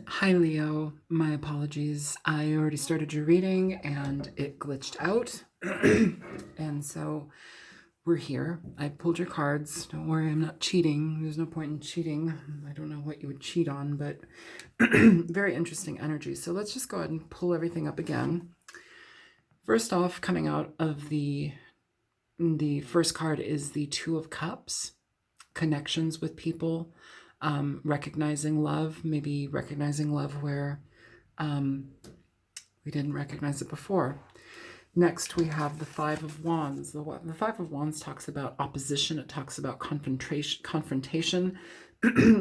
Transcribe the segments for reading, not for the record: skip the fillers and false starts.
Hi, Leo. My apologies. I already started your reading and it glitched out. And so we're here. I pulled your cards. Don't worry, I'm not cheating. There's no point in cheating. I don't know what you would cheat on, but very interesting energy. So let's just go ahead and pull everything up again. First off, coming out of the first card is the Two of Cups, connections with people. Recognizing love, maybe recognizing love where we didn't recognize it before. Next, we have the Five of Wands. The Five of Wands talks about opposition. It talks about confrontation.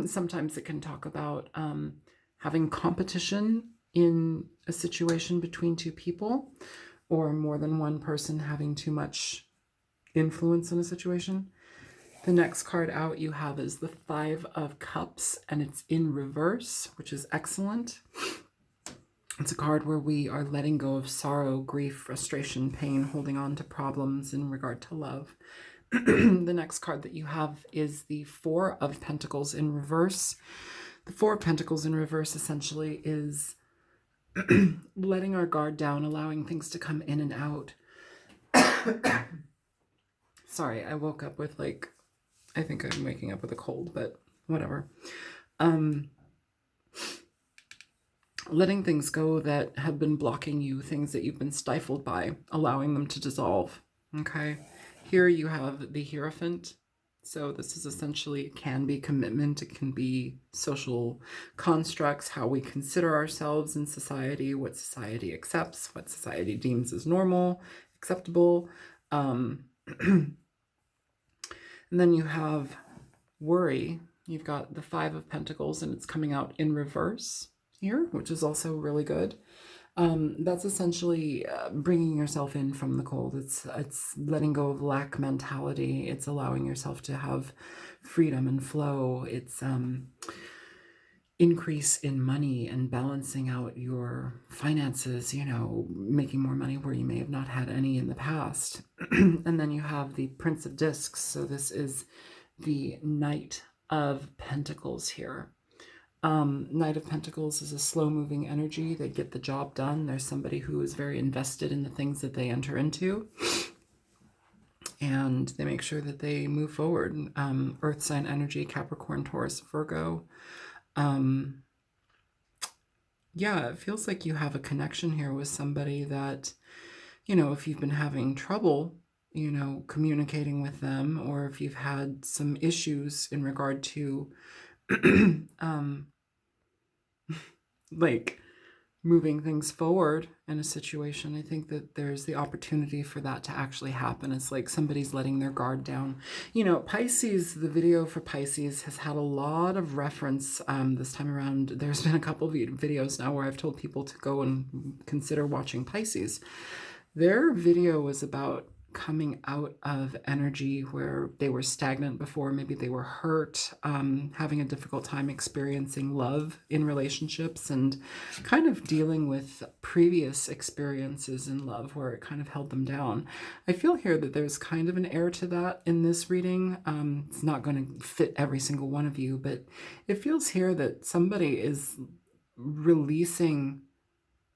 Sometimes it can talk about having competition in a situation between two people, or more than one person having too much influence in a situation. The next card out you have is the Five of Cups, and it's in reverse, which is excellent. It's a card where we are letting go of sorrow, grief, frustration, pain, holding on to problems in regard to love. The next card that you have is the Four of Pentacles in reverse. The Four of Pentacles in reverse essentially is letting our guard down, allowing things to come in and out. Sorry, I woke up with I think I'm waking up with a cold, but whatever. Letting things go that have been blocking you, things that you've been stifled by, allowing them to dissolve. Okay. Here you have the Hierophant. So this is essentially, it can be commitment. It can be social constructs, how we consider ourselves in society, what society accepts, what society deems as normal, acceptable. And then you have worry. You've got the Five of Pentacles, and it's coming out in reverse here, which is also really good. That's essentially bringing yourself in from the cold. It's letting go of lack mentality. It's allowing yourself to have freedom and flow. It's increase in money and balancing out your finances, making more money where you may have not had any in the past. And then you have the Prince of Discs. So this is the Knight of Pentacles here. Knight of Pentacles is a slow-moving energy. They get the job done. There's somebody who is very invested in the things that they enter into, and they make sure that they move forward. Earth sign energy, Capricorn, Taurus, Virgo. Yeah, it feels like you have a connection here with somebody that, if you've been having trouble, communicating with them, or if you've had some issues in regard to moving things forward in a situation, I think that there's the opportunity for that to actually happen. It's like somebody's letting their guard down. Pisces, the video for Pisces has had a lot of reference this time around. There's been a couple of videos now where I've told people to go and consider watching Pisces. Their video was about coming out of energy where they were stagnant before. Maybe they were hurt, having a difficult time experiencing love in relationships, and kind of dealing with previous experiences in love where it kind of held them down. I feel here that there's kind of an air to that in this reading. It's not going to fit every single one of you, but it feels here that somebody is releasing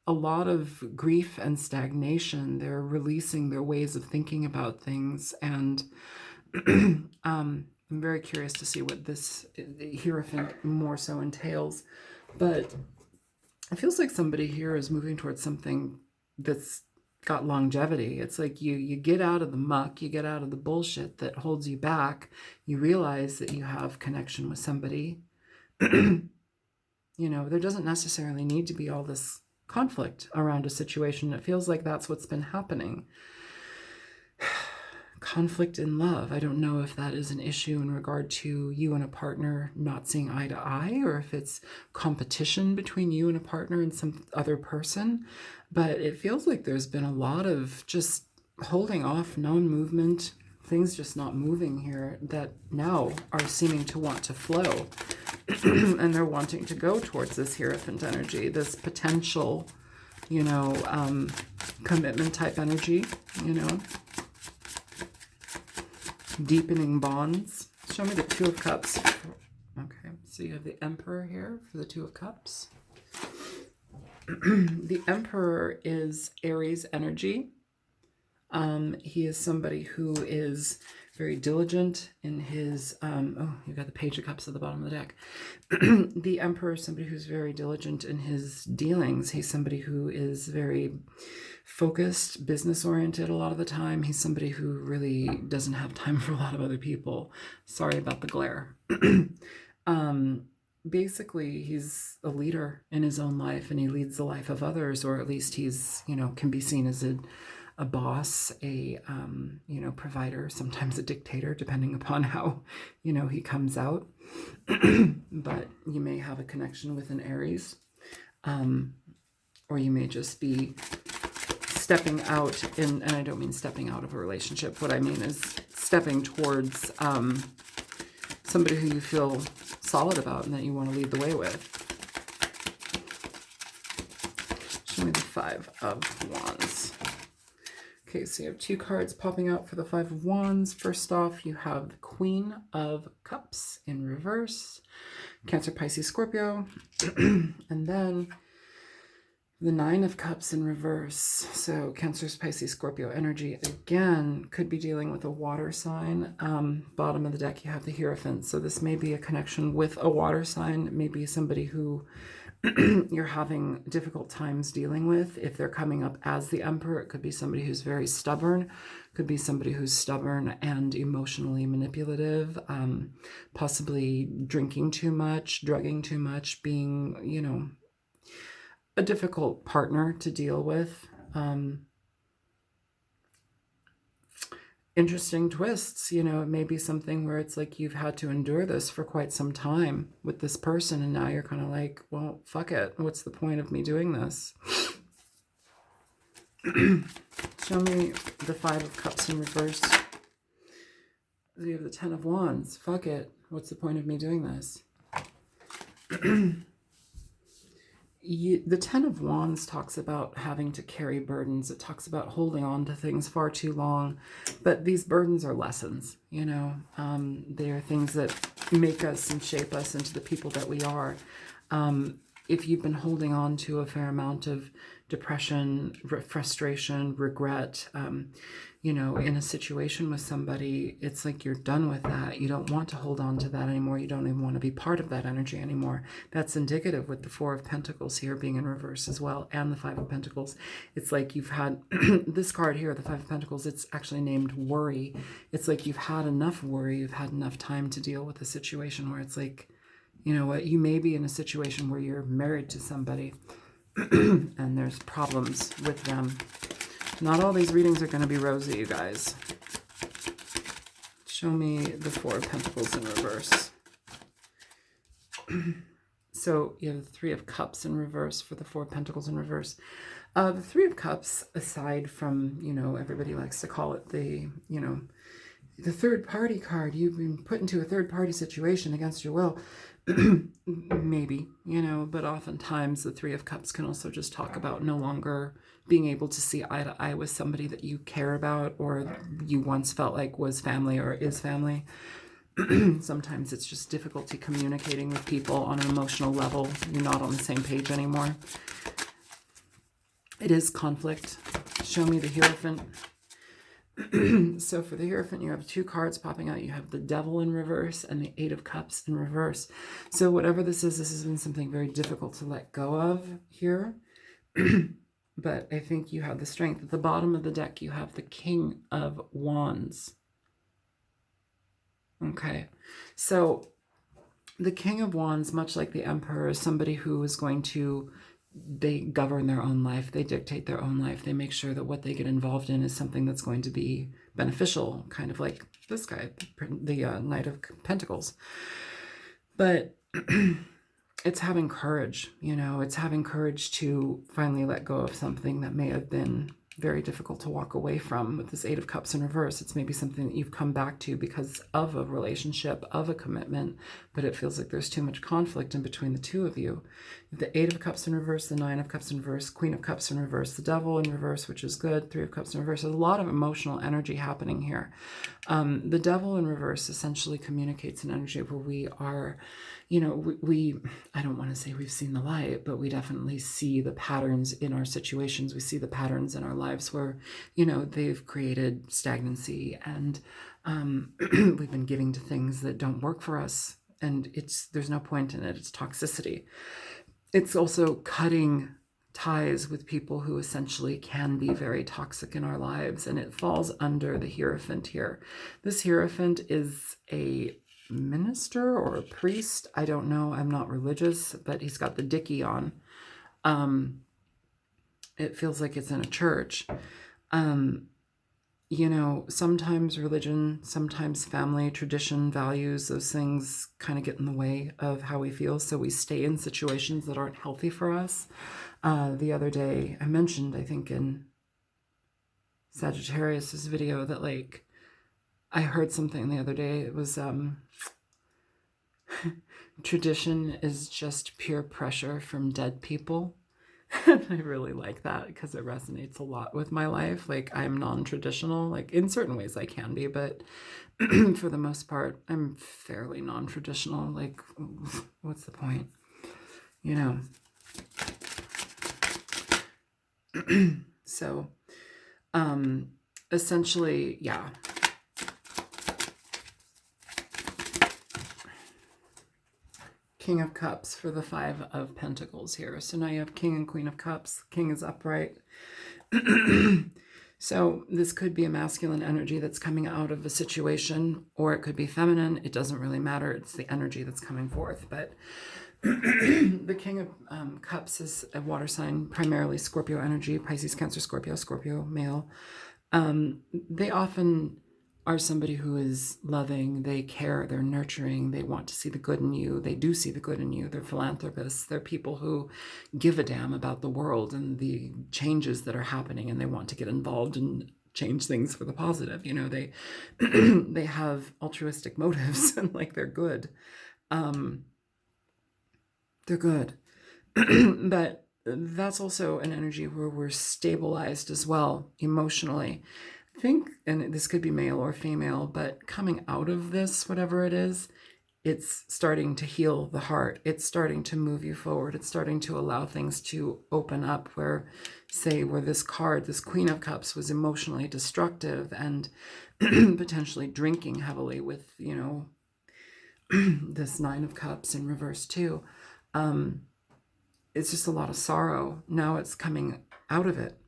a lot of grief and stagnation. They're releasing their ways of thinking about things. And I'm very curious to see what this Hierophant more so entails. But it feels like somebody here is moving towards something that's got longevity. It's like you get out of the muck, you get out of the bullshit that holds you back. You realize that you have connection with somebody. There doesn't necessarily need to be all this conflict around a situation. It feels like that's what's been happening. Conflict in love. I don't know if that is an issue in regard to you and a partner not seeing eye to eye, or if it's competition between you and a partner and some other person. But it feels like there's been a lot of just holding off, non-movement, things just not moving here that now are seeming to want to flow. And they're wanting to go towards this Hierophant energy, this potential, commitment type energy, deepening bonds. Show me the Two of Cups. Okay, so you have the Emperor here for the Two of Cups. The Emperor is Aries energy. He is somebody who is very diligent in his, oh, you got the Page of Cups at the bottom of the deck. The Emperor is somebody who's very diligent in his dealings. He's somebody who is very focused, business-oriented a lot of the time. He's somebody who really doesn't have time for a lot of other people. Sorry about the glare. Basically, he's a leader in his own life, and he leads the life of others, or at least he's, can be seen as a boss, a provider, sometimes a dictator, depending upon how he comes out. But you may have a connection with an Aries, or you may just be stepping out and I don't mean stepping out of a relationship. What I mean is stepping towards somebody who you feel solid about and that you want to lead the way with. Show me the Five of Wands. Okay, so you have two cards popping out for the Five of Wands. First off, you have the Queen of Cups in reverse, Cancer, Pisces, Scorpio, and then the Nine of Cups in reverse. So Cancer, Pisces, Scorpio energy again could be dealing with a water sign. Bottom of the deck, you have the Hierophant. So this may be a connection with a water sign. It may be somebody who you're having difficult times dealing with. If they're coming up as the Emperor, it could be somebody who's very stubborn, could be somebody who's stubborn and emotionally manipulative, possibly drinking too much, drugging too much, being, a difficult partner to deal with. Interesting twists, it may be something where it's like you've had to endure this for quite some time with this person, and now you're kind of like, well, fuck it. What's the point of me doing this? Show me the Five of Cups in reverse. You have the Ten of Wands. Fuck it. What's the point of me doing this? The Ten of Wands talks about having to carry burdens. It talks about holding on to things far too long. But these burdens are lessons, they are things that make us and shape us into the people that we are. If you've been holding on to a fair amount of depression, frustration, regret, in a situation with somebody, it's like you're done with that. You don't want to hold on to that anymore. You don't even want to be part of that energy anymore. That's indicative with the Four of Pentacles here being in reverse as well, and the Five of Pentacles. It's like you've had this card here, the Five of Pentacles, it's actually named worry. It's like you've had enough worry. You've had enough time to deal with a situation where it's like, you know what, you may be in a situation where you're married to somebody and there's problems with them. Not all these readings are going to be rosy, you guys. Show me the Four of Pentacles in reverse. So you have the Three of Cups in reverse for the Four of Pentacles in reverse. The Three of Cups, aside from, everybody likes to call it the third party card. You've been put into a third party situation against your will. Maybe, but oftentimes the Three of Cups can also just talk about no longer being able to see eye to eye with somebody that you care about or you once felt like was family or is family. Sometimes it's just difficulty communicating with people on an emotional level. You're not on the same page anymore. It is conflict. Show me the Hierophant. So for the Hierophant, you have two cards popping out. You have the Devil in reverse and the Eight of Cups in reverse. So whatever this has been something very difficult to let go of here. But I think you have the strength. At the bottom of the deck, you have the King of Wands. Okay, so the King of Wands, much like the Emperor, is somebody who is going to, they govern their own life. They dictate their own life. They make sure that what they get involved in is something that's going to be beneficial, kind of like this guy, the Knight of Pentacles. But it's having courage, it's having courage to finally let go of something that may have been very difficult to walk away from. With this Eight of Cups in reverse, it's maybe something that you've come back to because of a relationship, of a commitment, but it feels like there's too much conflict in between the two of you. The Eight of Cups in reverse, the Nine of Cups in reverse, Queen of Cups in reverse, the Devil in reverse, which is good, Three of Cups in reverse. There's a lot of emotional energy happening here. The Devil in reverse essentially communicates an energy where we are, you know, we I don't want to say we've seen the light, but we definitely see the patterns in our situations. We see the patterns in our lives where, you know, they've created stagnancy, and we've been giving to things that don't work for us. And there's no point in it. It's toxicity. It's also cutting ties with people who essentially can be very toxic in our lives, and it falls under the Hierophant here. This Hierophant is a minister or a priest. I don't know. I'm not religious, but he's got the dicky on. It feels like it's in a church. You know, sometimes religion, sometimes family, tradition, values, those things kind of get in the way of how we feel. So we stay in situations that aren't healthy for us. The other day, I mentioned, I think in Sagittarius's video, that like, I heard something the other day. It was, tradition is just pure pressure from dead people. And I really like that because it resonates a lot with my life. Like, I'm non-traditional. Like, in certain ways I can be, but for the most part, I'm fairly non-traditional. Like, what's the point? You know? So, essentially, yeah. King of Cups for the Five of Pentacles here. So now you have King and Queen of Cups. King is upright. So this could be a masculine energy that's coming out of a situation, or it could be feminine. It doesn't really matter. It's the energy that's coming forth. But the King of Cups is a water sign, primarily Scorpio energy, Pisces, Cancer, Scorpio male. They often are somebody who is loving, they care, they're nurturing, they want to see the good in you, they do see the good in you, they're philanthropists, they're people who give a damn about the world and the changes that are happening, and they want to get involved and change things for the positive. You know, they they have altruistic motives, and like they're good. They're good. But that's also an energy where we're stabilized as well emotionally. I think, and this could be male or female, but coming out of this, whatever it is, it's starting to heal the heart. It's starting to move you forward. It's starting to allow things to open up where, say, where this card, this Queen of Cups, was emotionally destructive and potentially drinking heavily with, you know, this Nine of Cups in reverse too. It's just a lot of sorrow. Now it's coming out of it,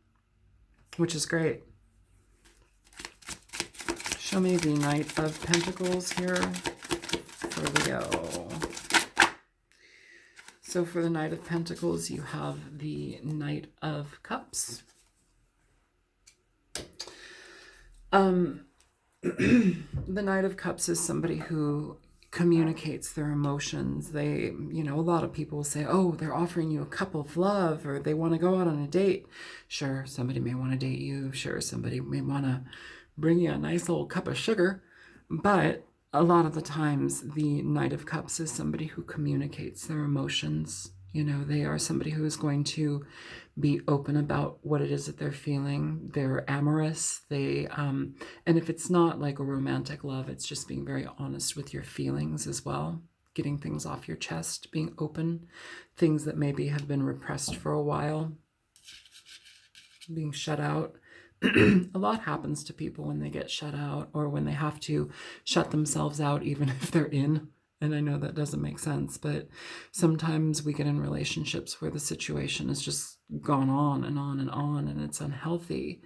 which is great. Show me the Knight of Pentacles here for Leo. So for the Knight of Pentacles, you have the Knight of Cups. The Knight of Cups is somebody who communicates their emotions. They, you know, a lot of people say, oh, they're offering you a cup of love, or they want to go out on a date. Sure, somebody may want to date you. Sure, somebody may want to bring you a nice old cup of sugar. But a lot of the times, the Knight of Cups is somebody who communicates their emotions. You know, they are somebody who is going to be open about what it is that they're feeling. They're amorous. They, and if it's not like a romantic love, it's just being very honest with your feelings as well. Getting things off your chest, being open. Things that maybe have been repressed for a while. Being shut out. A lot happens to people when they get shut out, or when they have to shut themselves out, even if they're in. And I know that doesn't make sense, but sometimes we get in relationships where the situation has just gone on and on and on, and it's unhealthy.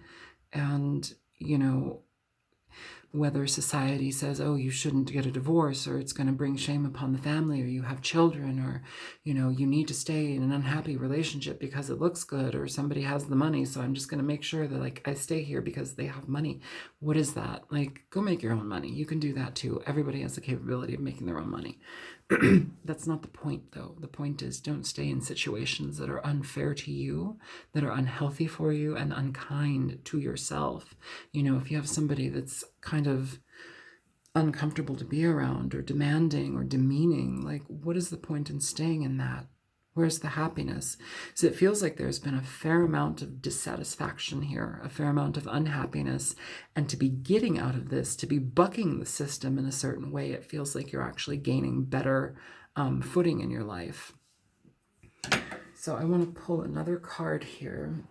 And, you know, whether society says, oh, you shouldn't get a divorce, or it's going to bring shame upon the family, or you have children, or, you know, you need to stay in an unhappy relationship because it looks good, or somebody has the money, so I'm just going to make sure that, like, I stay here because they have money. What is that? Like, go make your own money. You can do that too. Everybody has the capability of making their own money. That's not the point, though. The point is, don't stay in situations that are unfair to you, that are unhealthy for you, and unkind to yourself. You know, if you have somebody that's kind of uncomfortable to be around, or demanding, or demeaning, like, what is the point in staying in that? Where's the happiness? So it feels like there's been a fair amount of dissatisfaction here, a fair amount of unhappiness. And to be getting out of this, to be bucking the system in a certain way, it feels like you're actually gaining better footing in your life. So I want to pull another card here.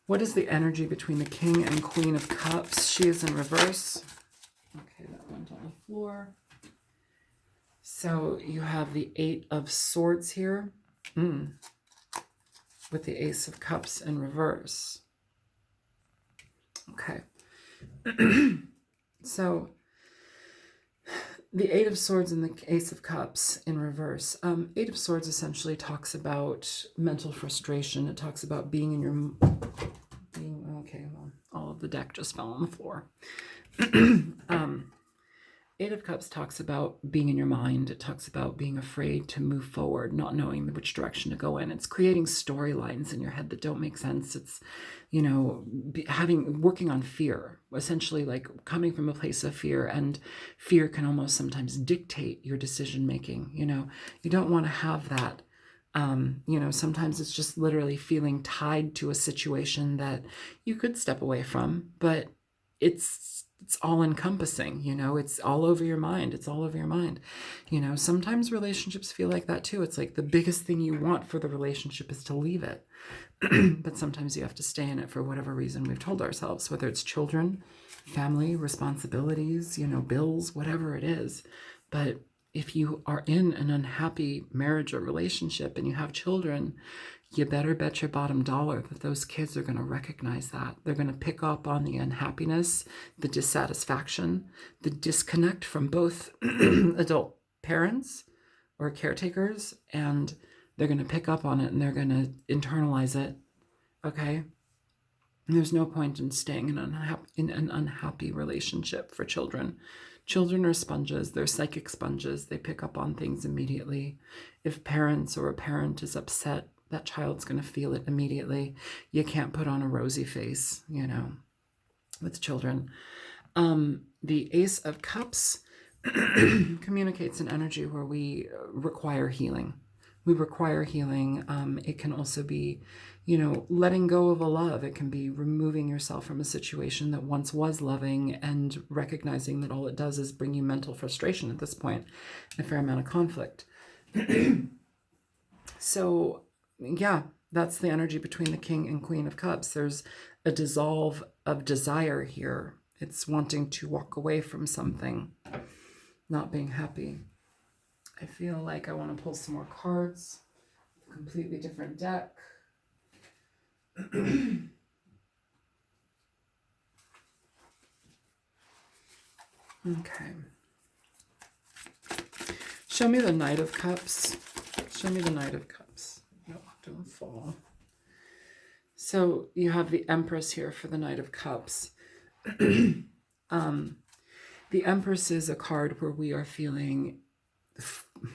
What is the energy between the King and Queen of Cups? She is in reverse. Okay, that went on the floor. So you have the Eight of Swords here, with the Ace of Cups in reverse. Okay. So the Eight of Swords and the Ace of Cups in reverse. Eight of Swords essentially talks about mental frustration. It talks about being in your... okay, well, all of the deck just fell on the floor. Eight of Cups talks about being in your mind. It talks about being afraid to move forward, not knowing which direction to go in. It's creating storylines in your head that don't make sense. It's, you know, working on fear, essentially like coming from a place of fear, and fear can almost sometimes dictate your decision making. You know, you don't want to have that. You know, sometimes it's just literally feeling tied to a situation that you could step away from, but it's all encompassing, you know, it's all over your mind. It's all over your mind. You know, sometimes relationships feel like that too. It's like the biggest thing you want for the relationship is to leave it. But sometimes you have to stay in it for whatever reason we've told ourselves, whether it's children, family, responsibilities, you know, bills, whatever it is. But if you are in an unhappy marriage or relationship and you have children, you better bet your bottom dollar that those kids are going to recognize that. They're going to pick up on the unhappiness, the dissatisfaction, the disconnect from both adult parents or caretakers, and they're going to pick up on it and they're going to internalize it, okay? And there's no point in staying in an unhappy relationship for children. Children are sponges. They're psychic sponges. They pick up on things immediately. If parents or a parent is upset, that child's going to feel it immediately. You can't put on a rosy face, you know, with children. The Ace of Cups communicates an energy where we require healing. We require healing. It can also be, you know, letting go of a love. It can be removing yourself from a situation that once was loving and recognizing that all it does is bring you mental frustration at this point, a fair amount of conflict. So, yeah, that's the energy between the King and Queen of Cups. There's a dissolve of desire here. It's wanting to walk away from something, not being happy. I feel like I want to pull some more cards. Completely different deck. Okay. Show me the Knight of Cups. Show me the Knight of Cups. No, don't fall. So you have the Empress here for the Knight of Cups. The Empress is a card where we are feeling,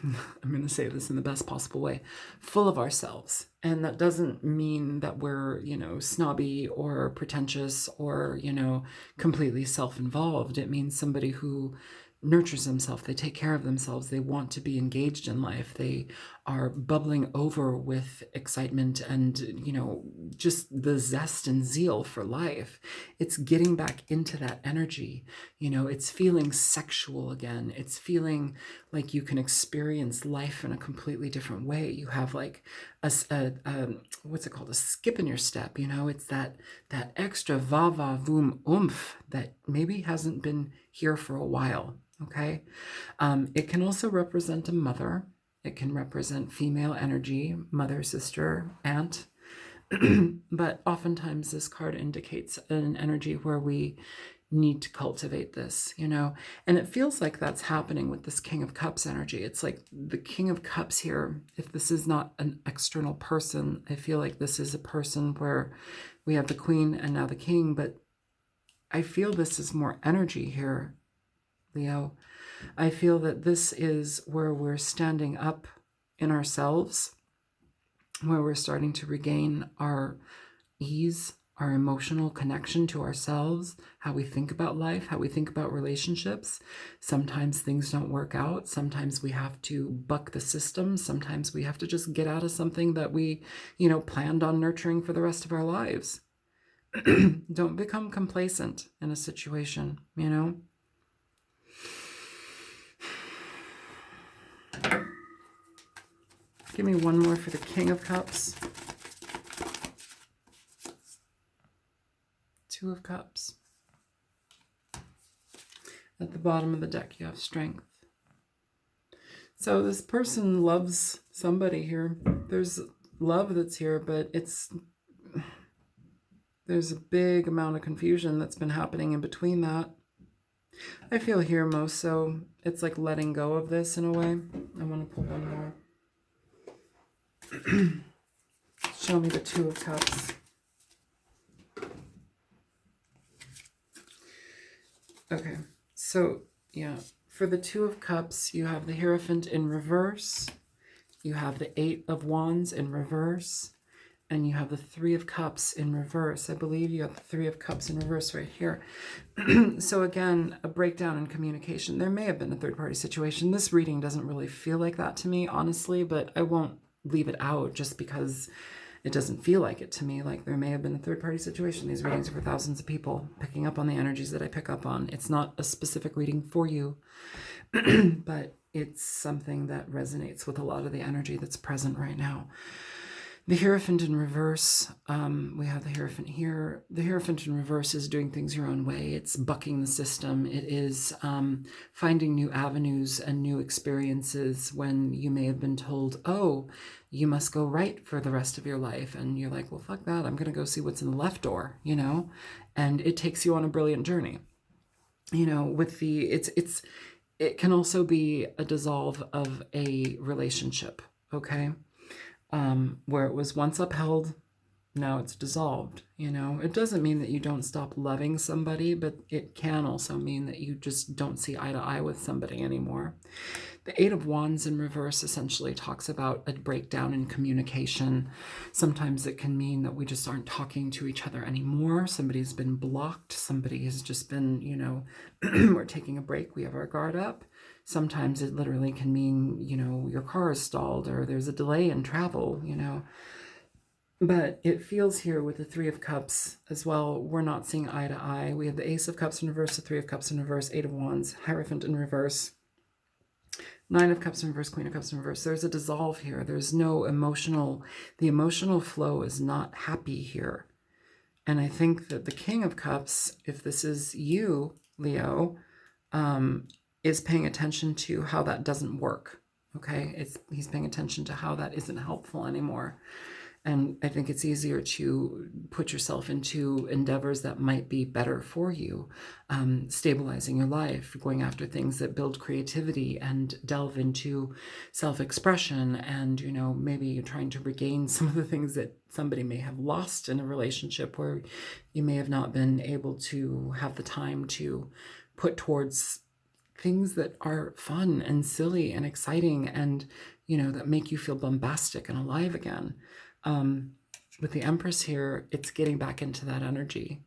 I'm going to say this in the best possible way, full of ourselves. And that doesn't mean that we're, you know, snobby or pretentious or, you know, completely self-involved. It means somebody who nurtures themselves. They take care of themselves. They want to be engaged in life. They are bubbling over with excitement and, you know, just the zest and zeal for life. It's getting back into that energy. You know, it's feeling sexual again. It's feeling like you can experience life in a completely different way. You have like what's it called? A skip in your step. You know, it's that extra va voom oomph that maybe hasn't been here for a while. Okay. It can also represent a mother. It can represent female energy, mother, sister, aunt. But oftentimes this card indicates an energy where we need to cultivate this, you know, and it feels like that's happening with this King of Cups energy. It's like the King of Cups here, if this is not an external person, I feel like this is a person where we have the Queen and now the King, but I feel this is more energy here, Leo. I feel that this is where we're standing up in ourselves, where we're starting to regain our ease, our emotional connection to ourselves, how we think about life, how we think about relationships. Sometimes things don't work out. Sometimes we have to buck the system. Sometimes we have to just get out of something that we, you know, planned on nurturing for the rest of our lives. Don't become complacent in a situation, you know. Give me one more for the King of Cups. Two of Cups. At the bottom of the deck, you have Strength. So this person loves somebody here. There's love that's here, but there's a big amount of confusion that's been happening in between that. I feel here most so it's like letting go of this in a way. I want to pull one more. Show me the Two of Cups. Okay, so yeah, for the Two of Cups, you have the Hierophant in reverse, you have the Eight of Wands in reverse, and you have the Three of Cups in reverse. I believe you have the Three of Cups in reverse right here. So again, a breakdown in communication. There may have been a third-party situation. This reading doesn't really feel like that to me, honestly, but I won't leave it out just because it doesn't feel like it to me. Like there may have been a third-party situation. These readings are for thousands of people picking up on the energies that I pick up on. It's not a specific reading for you, but it's something that resonates with a lot of the energy that's present right now. The Hierophant in reverse, we have the Hierophant here. The Hierophant in reverse is doing things your own way. It's bucking the system. It is finding new avenues and new experiences when you may have been told, oh, you must go right for the rest of your life. And you're like, well, fuck that. I'm going to go see what's in the left door, you know? And it takes you on a brilliant journey. You know, with the, it can also be a dissolve of a relationship, okay? Where it was once upheld, now it's dissolved, you know. It doesn't mean that you don't stop loving somebody, but it can also mean that you just don't see eye to eye with somebody anymore. The Eight of Wands in reverse essentially talks about a breakdown in communication. Sometimes it can mean that we just aren't talking to each other anymore. Somebody's been blocked. Somebody has just been, you know, we're taking a break. We have our guard up. Sometimes it literally can mean, you know, your car is stalled or there's a delay in travel, you know. But it feels here with the Three of Cups as well, we're not seeing eye to eye. We have the Ace of Cups in reverse, the Three of Cups in reverse, Eight of Wands, Hierophant in reverse, Nine of Cups in reverse, Queen of Cups in reverse. There's a dissolve here. There's no emotional, the emotional flow is not happy here. And I think that the King of Cups, if this is you, Leo, is paying attention to how that doesn't work, okay? He's paying attention to how that isn't helpful anymore. And I think it's easier to put yourself into endeavors that might be better for you, stabilizing your life, going after things that build creativity and delve into self-expression. And, you know, maybe you're trying to regain some of the things that somebody may have lost in a relationship where you may have not been able to have the time to put towards things that are fun and silly and exciting and, you know, that make you feel bombastic and alive again. With the Empress here, it's getting back into that energy.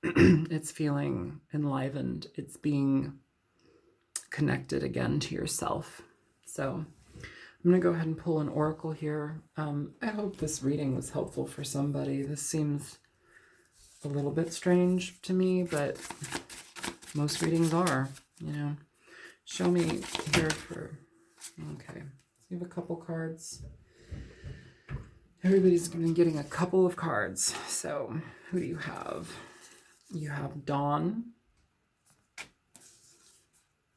It's feeling enlivened. It's being connected again to yourself. So I'm going to go ahead and pull an oracle here. I hope this reading was helpful for somebody. This seems a little bit strange to me, but most readings are, you know. Show me here for, okay. So you have a couple cards. Everybody's been getting a couple of cards. So who do you have? You have Dawn,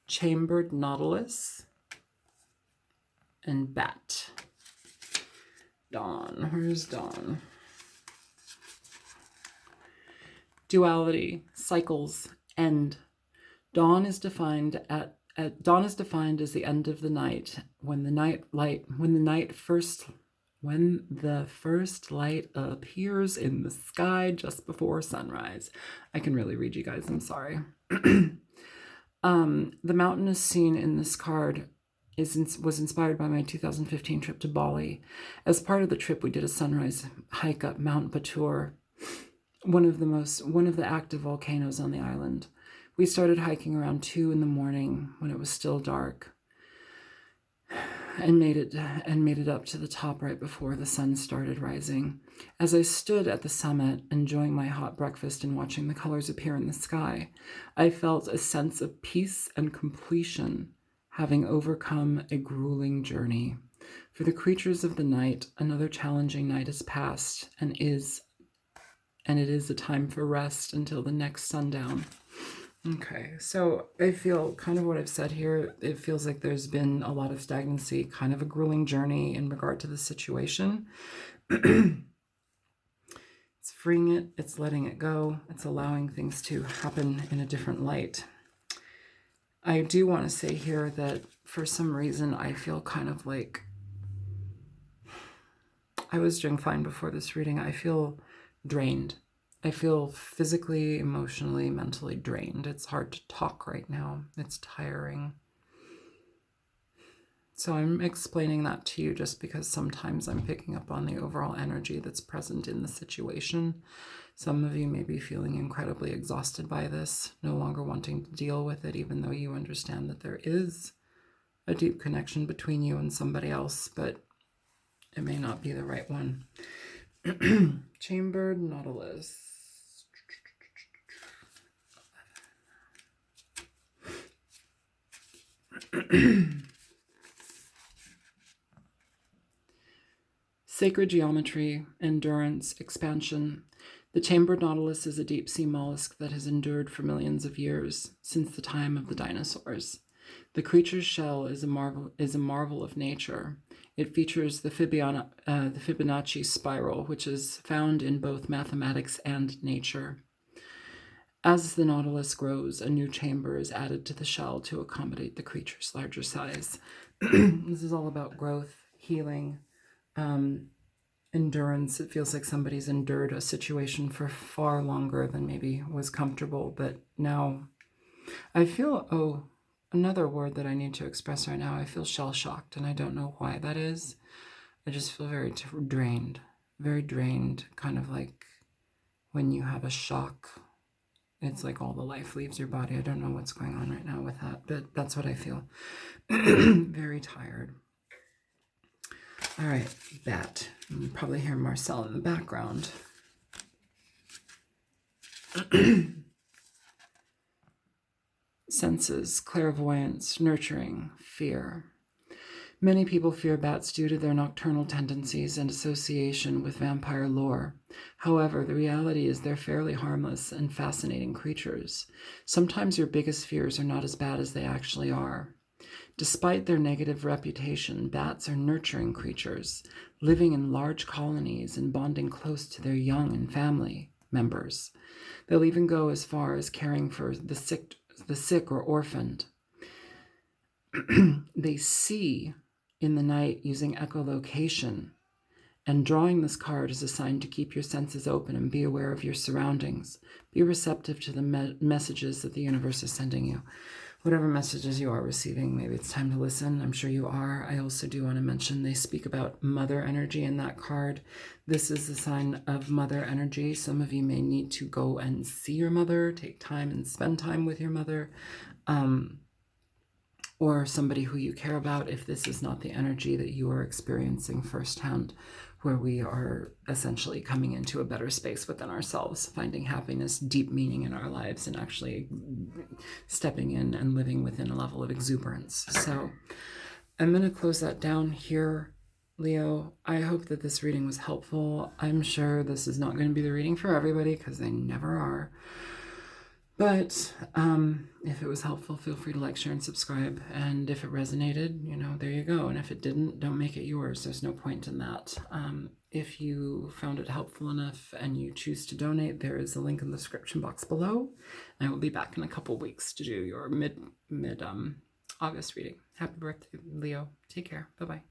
Chambered Nautilus, and Bat. Dawn, where's Dawn? Duality, cycles, end. Dawn is defined dawn is defined as the end of the night, when the first light appears in the sky just before sunrise. I can really read you guys, I'm sorry. The mountainous scene in this card was inspired by my 2015 trip to Bali. As part of the trip, we did a sunrise hike up Mount Batur, one of the active volcanoes on the island. We started hiking around 2 in the morning when it was still dark, and made it up to the top right before the sun started rising. As I stood at the summit, enjoying my hot breakfast and watching the colors appear in the sky, I felt a sense of peace and completion, having overcome a grueling journey. For the creatures of the night, another challenging night is past, and it is a time for rest until the next sundown. Okay, so I feel kind of what I've said here, it feels like there's been a lot of stagnancy, kind of a grueling journey in regard to the situation. It's freeing it, it's letting it go, it's allowing things to happen in a different light. I do want to say here that for some reason I feel kind of like, I was doing fine before this reading, I feel drained. I feel physically, emotionally, mentally drained. It's hard to talk right now. It's tiring. So I'm explaining that to you just because sometimes I'm picking up on the overall energy that's present in the situation. Some of you may be feeling incredibly exhausted by this, no longer wanting to deal with it, even though you understand that there is a deep connection between you and somebody else, but it may not be the right one. Chambered Nautilus. Sacred geometry, endurance, expansion. The chambered nautilus is a deep-sea mollusk that has endured for millions of years, since the time of the dinosaurs. The creature's shell is a marvel of nature. It features the Fibonacci spiral, which is found in both mathematics and nature. As the nautilus grows, a new chamber is added to the shell to accommodate the creature's larger size. This is all about growth, healing, endurance. It feels like somebody's endured a situation for far longer than maybe was comfortable, but now I feel, another word that I need to express right now, I feel shell-shocked, and I don't know why that is. I just feel very drained, kind of like when you have a shock. It's like all the life leaves your body. I don't know what's going on right now with that, but that's what I feel. Very tired. All right, bat. You probably hear Marcel in the background. Senses, clairvoyance, nurturing, fear. Many people fear bats due to their nocturnal tendencies and association with vampire lore. However, the reality is they're fairly harmless and fascinating creatures. Sometimes your biggest fears are not as bad as they actually are. Despite their negative reputation, bats are nurturing creatures, living in large colonies and bonding close to their young and family members. They'll even go as far as caring for the sick or orphaned. They see in the night using echolocation, and drawing this card is a sign to keep your senses open and be aware of your surroundings. Be receptive to the messages that the universe is sending you. Whatever messages you are receiving, maybe it's time to listen. I'm sure you are. I also do want to mention they speak about mother energy in that card. This is a sign of mother energy. Some of you may need to go and see your mother, take time and spend time with your mother, or somebody who you care about if this is not the energy that you are experiencing firsthand, where we are essentially coming into a better space within ourselves, finding happiness, deep meaning in our lives, and actually stepping in and living within a level of exuberance. So I'm going to close that down here, Leo. I hope that this reading was helpful. I'm sure this is not going to be the reading for everybody because they never are. But if it was helpful, feel free to like, share, and subscribe. And if it resonated, there you go. And if it didn't, don't make it yours. There's no point in that. If you found it helpful enough and you choose to donate, there is a link in the description box below. And I will be back in a couple weeks to do your mid August reading. Happy birthday, Leo. Take care. Bye-bye.